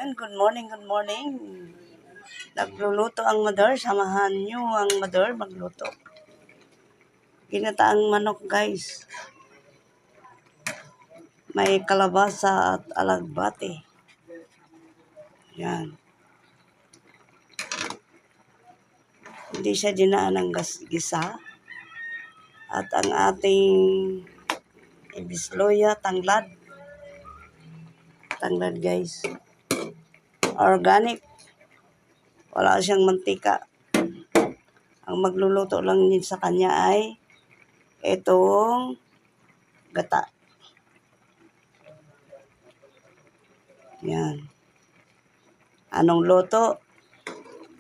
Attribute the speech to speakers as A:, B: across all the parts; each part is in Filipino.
A: Yan, good morning, good morning. Nagluluto ang mother. Samahan nyo ang mother magluto. Ginataang manok, guys. May kalabasa at alagbati. Yan. Hindi siya dinaan ng gisa. At ang ating ibisloya, tanglad. Tanglad, guys. Organic. Wala siyang mantika. Ang magluluto lang din sa kanya ay itong gata. Yan. Anong luto?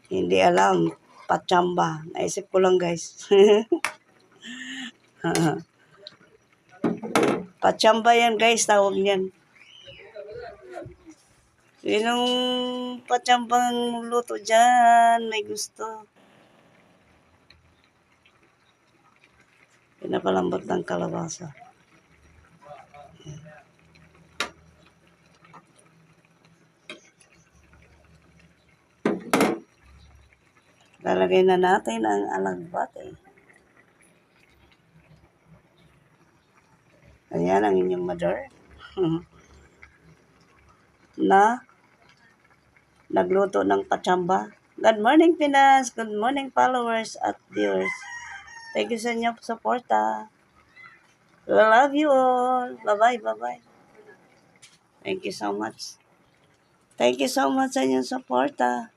A: Hindi alam. Patsamba. Naisip ko lang, guys. Patsamba yan, guys. Tawag niyan. Sinong patsambang luto dyan? May gusto. Pinapalambot ng kalabasa. Lalagay na natin ang alagbati. Ayan ang inyong mother. Na nagluto ng patsamba. Good morning, Pinas. Good morning, followers at viewers. Thank you sa inyong suporta. Love you all. Bye-bye, bye-bye. Thank you so much. Thank you so much sa inyong suporta.